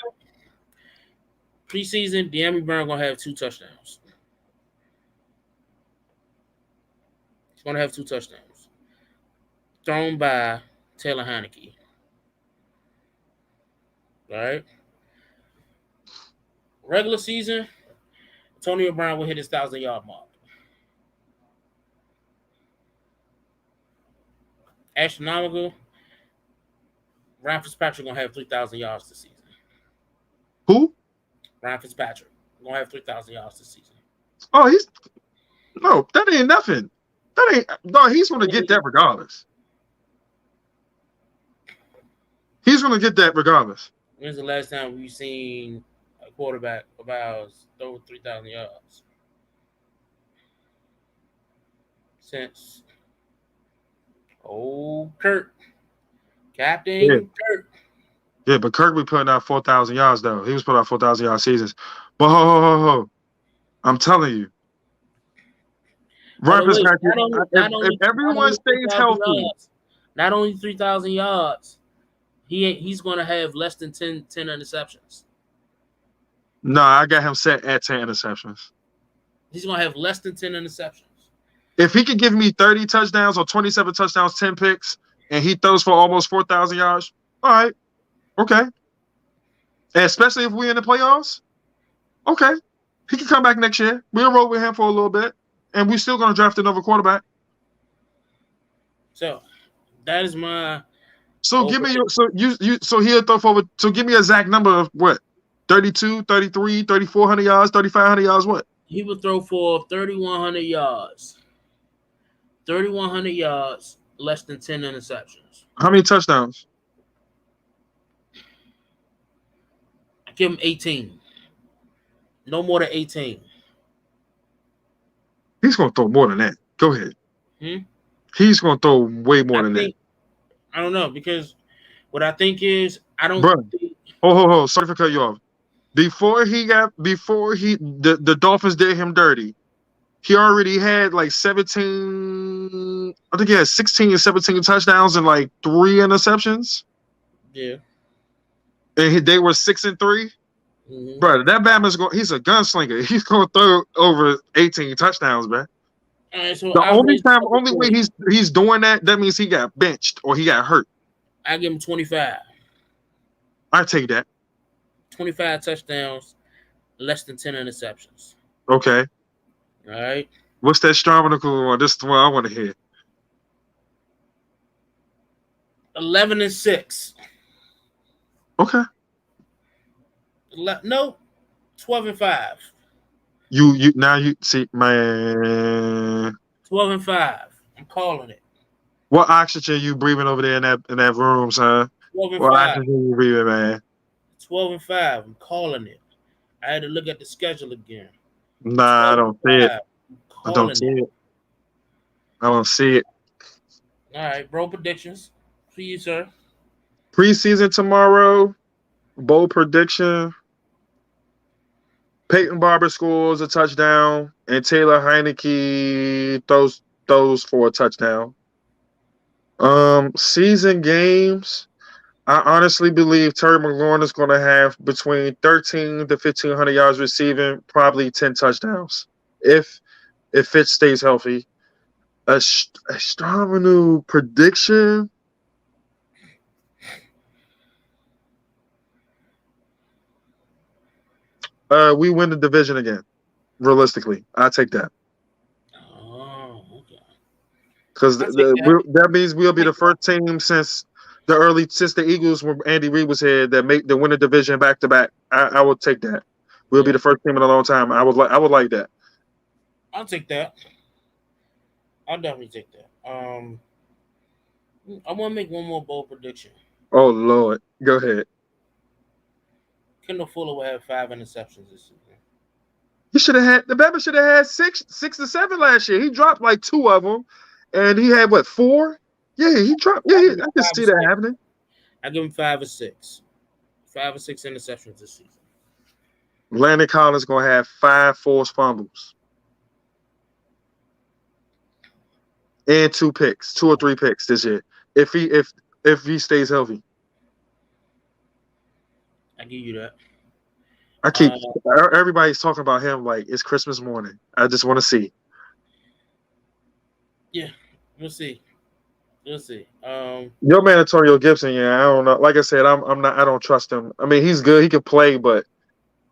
preseason, De'Ami Brown gonna have 2 touchdowns. He's going to have 2 touchdowns thrown by Taylor Heineke. All right. Regular season, Antonio Brown will hit his 1,000 yard mark. Astronomical. Ryan Fitzpatrick gonna have 3,000 yards this season. Who? Ryan Fitzpatrick gonna have 3,000 yards this season. Oh, he's no. That ain't nothing. That ain't no. He's gonna get that regardless. He's gonna get that regardless. When's the last time we've seen a quarterback of ours throw 3,000 yards? Since Kurt, Yeah, Captain Kurt. yeah. But Kirk be putting out 4,000 yards though. He was putting out 4,000 yard seasons. But ho. I'm telling you, Hold Ryan on, wait. Fitzpatrick. If Not everyone only three stays thousand healthy, yards, not only 3,000 yards. He's gonna have less than 10 interceptions. no, I got him set at 10 interceptions. He's gonna have less than 10 interceptions. If he could give me 30 touchdowns or 27 touchdowns, 10 picks, and he throws for almost 4,000 yards, all right, okay. And especially if we're in the playoffs, okay. He can come back next year. We'll roll with him for a little bit, and we're still going to draft another quarterback. So that is my So give me your so he'll throw forward. So give me a exact number of what? 32, 33, 3,400 yards, 3,500 yards, what? He would throw for 3,100 yards. 3,100 yards, less than 10 interceptions. How many touchdowns? I give him 18. No more than 18. He's going to throw more than that. Go ahead. Hmm? He's going to throw way more than that. I don't know, because what I think is I don't Bro, think. oh, sorry for cutting you off. Before the Dolphins did him dirty, he already had like 17, I think he had 16 or 17 touchdowns and like 3 interceptions. Yeah. And they were 6-3. Mm-hmm. Bro, that Bama's he's a gunslinger. He's gonna throw over 18 touchdowns, man. All right, so The only way he's doing that means he got benched or he got hurt. I give him 25. I take that. 25 touchdowns, less than 10 interceptions. Okay. All right. What's that astronomical one? This is the one I want to hear. 11-6. Okay. No, 12-5. You now you see, man. 12-5. I'm calling it. What oxygen you breathing over there in that room, son? 12 What 5. oxygen you breathing, man? 12-5. I'm calling it. I had to look at the schedule again. Nah, I don't see it. I don't see it. it. I don't see it. All right, bro. Predictions for you, sir. Preseason tomorrow. Bold prediction. Peyton Barber scores a touchdown, and Taylor Heineke throws for a touchdown. Season games. I honestly believe Terry McLaurin is going to have between 13 to 1,500 yards receiving, probably 10 touchdowns if Fitz stays healthy. A strong prediction. We win the division again. Realistically, I take that. Oh, okay. Because that means we'll be the first team since the Eagles, when Andy Reid was here, that win the division back to back. I would take that. We'll be the first team in a long time. I would like that. I'll take that. I'll definitely take that. I want to make one more bold prediction. Oh Lord, go ahead. Kendall Fuller will have 5 interceptions this season. The Bama should have had 6 to 7 last year. He dropped like 2 of them, and he had what, 4? Yeah, he dropped. Yeah, I can see that happening. I give him 5 or 6. 5 or 6 interceptions this season. Landon Collins gonna have 5 forced fumbles and 2 or 3 picks this year if he stays healthy. I give you that. Everybody's talking about him like it's Christmas morning. I just want to see. Yeah, we'll see. We'll see. Your man Antonio Gibson, yeah, I don't know. Like I said, I'm not. I don't trust him. I mean, he's good. He can play, but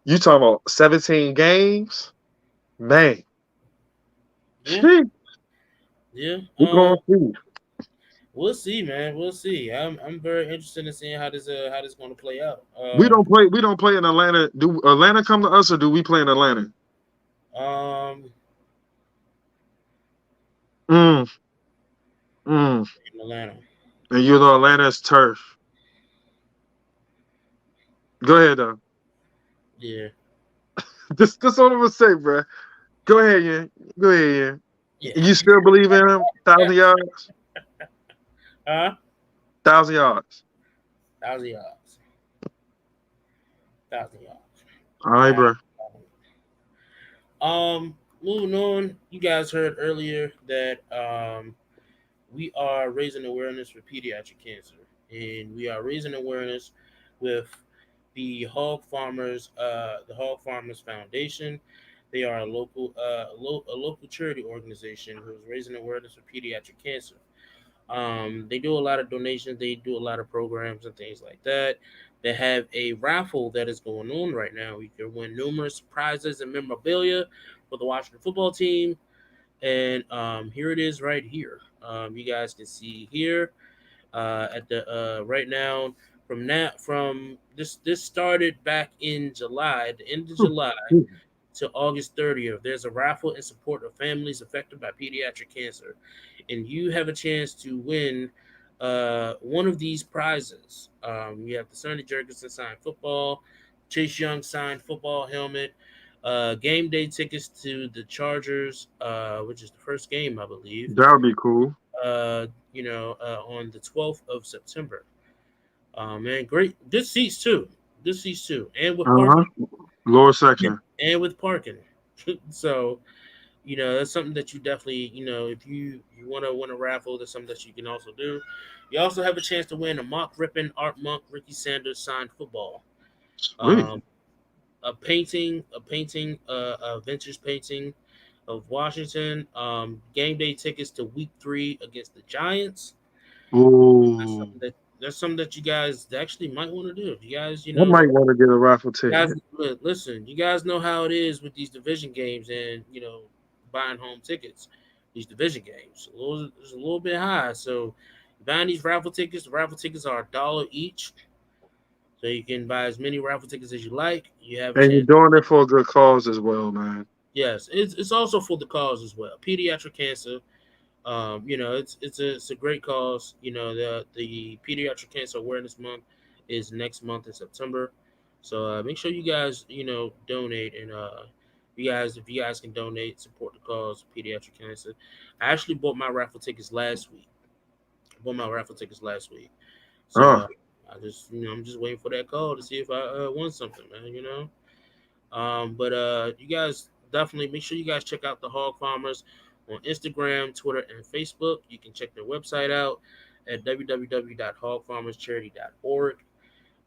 you talking about 17 games, man? Yeah, Sheesh, yeah. we going through. We'll see, man. We'll see. I'm very interested in seeing how this going to play out. We don't play. We don't play in Atlanta. Do Atlanta come to us, or do we play in Atlanta? Um, Mm, mm. in Atlanta. And you know Atlanta's turf. Go ahead, though. Yeah, This all I'm gonna say, bro. Go ahead, yeah. Go ahead, yeah. yeah. You still believe in him? 1,000 yards. Huh? 1,000 yards. 1,000 yards. 1,000 yards. All right, All bro. right. Moving on. You guys heard earlier that we are raising awareness for pediatric cancer, and we are raising awareness with the Hog Farmers Foundation. They are a local charity organization who is raising awareness for pediatric cancer. They do a lot of donations. They do a lot of programs and things like that. They have a raffle that is going on right now. You can win numerous prizes and memorabilia for the Washington football team. And here it is right here. You guys can see here at the right now from this started back in July, at the end of July to August 30th. There's a raffle in support of families affected by pediatric cancer, and you have a chance to win one of these prizes. You have the Sonny Jurgensen signed football, Chase Young signed football helmet, game day tickets to the Chargers, which is the first game, I believe. That would be cool. On the 12th of September. Man, great. Good seats too. Good seats too, and with Uh huh. parking. Lower section. And with parking. So that's something that you definitely if you want to win a raffle, that's something that you can also do. You also have a chance to win a Mock Rippin Art Monk Ricky Sanders signed football, Sweet. um, a vintage painting of Washington, game day tickets to Week 3 against the Giants. That's Ooh. something that that's something that you guys actually might want to do. If you guys, I might want to get a raffle guys, ticket. listen, you guys know how it is with these division games and buying home tickets. These division games, it's a little bit high. So buying these raffle tickets, the raffle tickets are $1 each, so you can buy as many raffle tickets as you like. You have a And you're chance. doing it for a good cause as well, man. Yes, it's also for the cause as well. Pediatric cancer. It's a great cause. The Pediatric Cancer Awareness Month is next month in September, so make sure you guys donate, and if you guys can donate, support the cause of pediatric cancer. I actually bought my raffle tickets last week. I bought my raffle tickets last week, so Oh, I'm just waiting for that call to see if I won something, man. But you guys definitely make sure you guys check out the Hog Farmers on Instagram, Twitter, and Facebook. You can check their website out at www.hogfarmerscharity.org.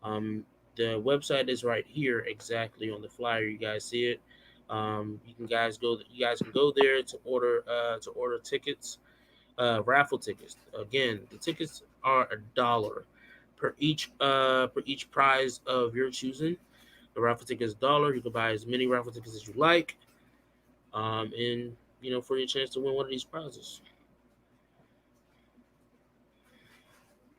Um, the website is right here, exactly on the flyer. You guys see it. You guys can go there to order tickets, raffle tickets. Again, the tickets are $1 per each prize of your choosing. The raffle ticket is $1. You can buy as many raffle tickets as you like, and for your chance to win one of these prizes.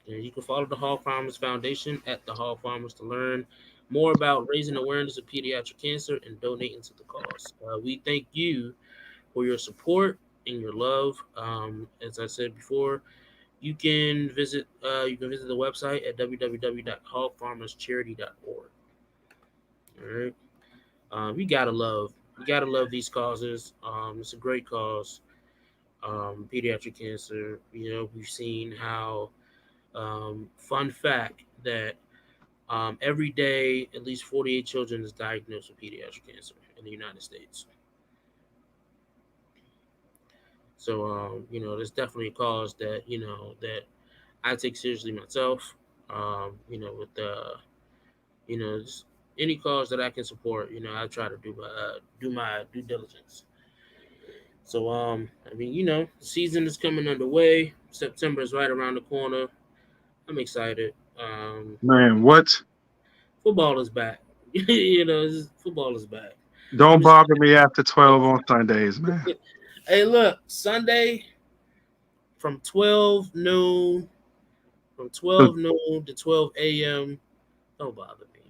And you can follow the Hog Farmers Foundation at the Hog Farmers to learn more about raising awareness of pediatric cancer and donating to the cause. We thank you for your support and your love. As I said before, you can visit the website at www.hogfarmerscharity.org. All right. You gotta love these causes. It's a great cause. Pediatric cancer. We've seen how. Fun fact that every day at least 48 children is diagnosed with pediatric cancer in the United States. So there's definitely a cause that that I take seriously myself. With just any cause that I can support, I try to do my due diligence. So I mean, the season is coming underway. September is right around the corner. I'm excited. Man, what? Football is back. Football is back. I'm Don't just bother me after 12 on Sundays, man. Hey, look, Sunday from 12 noon, to 12 a.m. Don't bother me.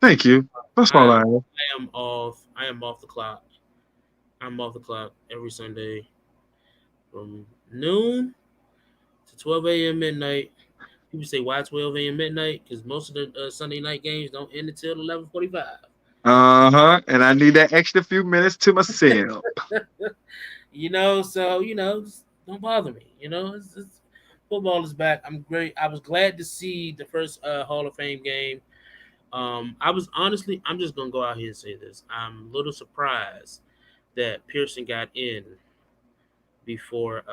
Thank you. That's I all I am have. I am off. I am off the clock. I'm off the clock every Sunday from noon to 12 a.m. midnight. People say why 12 a.m. midnight? Because most of the Sunday night games don't end until 11:45. Uh-huh. And I need that extra few minutes to myself. So just don't bother me. Football is back. I'm great. I was glad to see the first Hall of Fame game. I was honestly, I'm just gonna go out here and say this. I'm a little surprised that Pearson got in before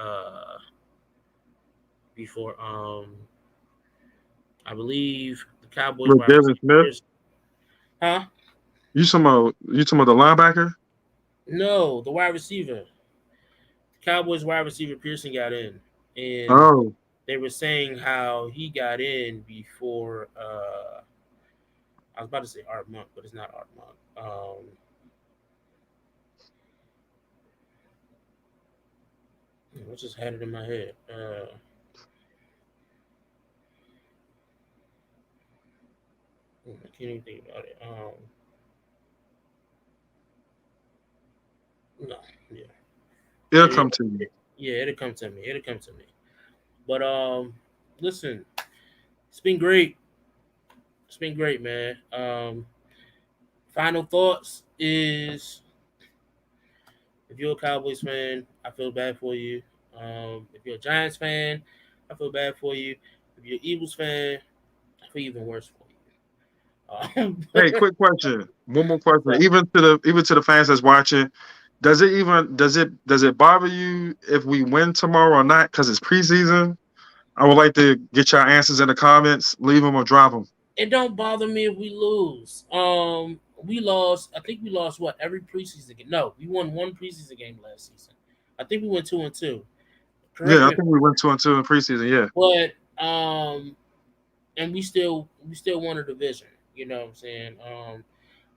I believe the Cowboys With wide Dylan receiver Smith. Pearson. Huh? You talking about the linebacker? No, the wide receiver. Cowboys wide receiver Pearson got in, and Oh. they were saying how he got in before. I was about to say Art Monk, but it's not Art Monk. I just had it in my head. I can't even think about it. No, yeah, It'll it, come to me. yeah, it'll come to me. It'll come to me. But listen, it's been great. It's been great, man. Final thoughts is if you're a Cowboys fan, I feel bad for you. If you're a Giants fan, I feel bad for you. If you're an Eagles fan, I feel even worse for you. Hey, quick question. One more question. Even to the fans that's watching, does it bother you if we win tomorrow or not? Because it's preseason. I would like to get your answers in the comments. Leave them or drop them. It don't bother me if we lose. We lost. I think we lost what every preseason game. No, we won one preseason game last season. I think we went 2-2. Correct Yeah, I me if think I'm we went 2-2 in preseason. Yeah. wrong. But and we still won a division. You know what I'm saying?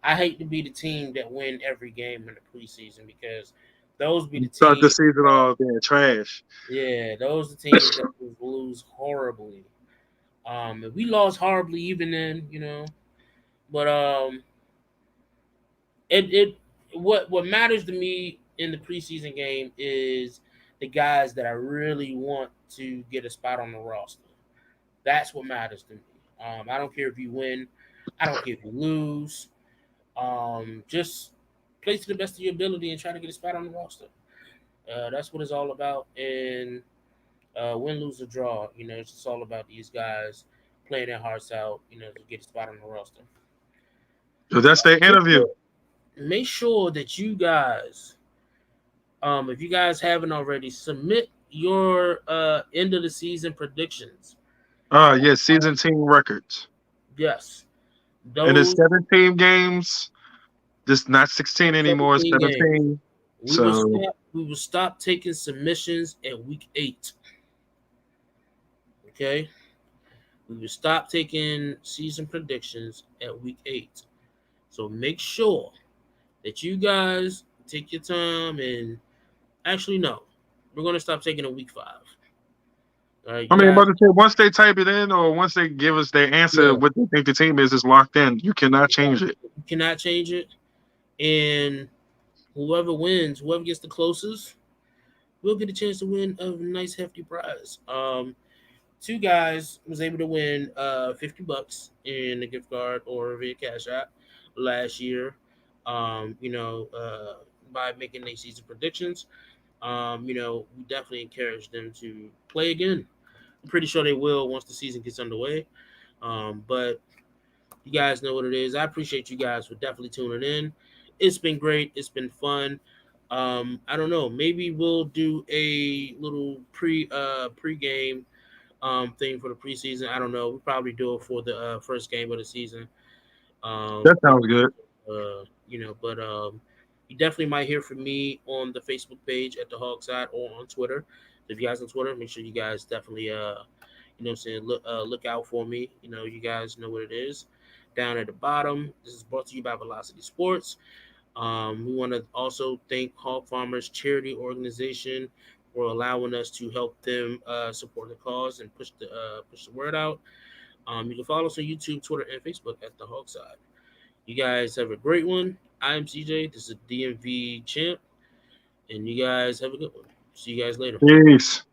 I hate to be the team that win every game in the preseason because those be the Start the teams. season off being trash. Yeah, those are the teams that lose horribly. And we lost horribly even then. But it what matters to me in the preseason game is the guys that I really want to get a spot on the roster. That's what matters to me. I don't care if you win. I don't care if you lose. Just play to the best of your ability and try to get a spot on the roster. That's what it's all about. And win, lose, or draw, it's just all about these guys playing their hearts out, to get a spot on the roster. So that's their Make interview. sure, make sure that you guys, if you guys haven't already, submit your end of the season predictions. Yeah, season team records. Yes, And it's those 17 games. This not 16 anymore. It's 17 games. 17. We will So stop. We will stop taking submissions at week 8. Okay, we will stop taking season predictions at week 8. So make sure that you guys take your time and actually no, we're gonna stop taking a week 5. All right, I you mean, guys. but once they type it in or once they give us their answer, Yeah, what they think the team is locked in. You cannot change it. you cannot change it, and whoever gets the closest, will get a chance to win a nice hefty prize. Two guys was able to win $50 in a gift card or via Cash App last year. By making their season predictions. We definitely encourage them to play again. I'm pretty sure they will once the season gets underway. But you guys know what it is. I appreciate you guys for definitely tuning in. It's been great. It's been fun. I don't know. Maybe we'll do a little pre-game thing for the preseason. I don't know. We'll probably do it for the first game of the season. That You sounds good. but You definitely might hear from me on the Facebook page at the HOGside or on Twitter. So if you guys on Twitter, make sure you guys definitely you know what I'm saying, look out for me. You know, you guys know what it is. Down at the bottom, this is brought to you by Velocity Sports. We want to also thank Hog Farmers Charity Organization for allowing us to help them support the cause and push the word out. You can follow us on YouTube, Twitter, and Facebook at the Hog Side. You guys have a great one. I am CJ. This is DMV Champ, and you guys have a good one. See you guys later. Peace.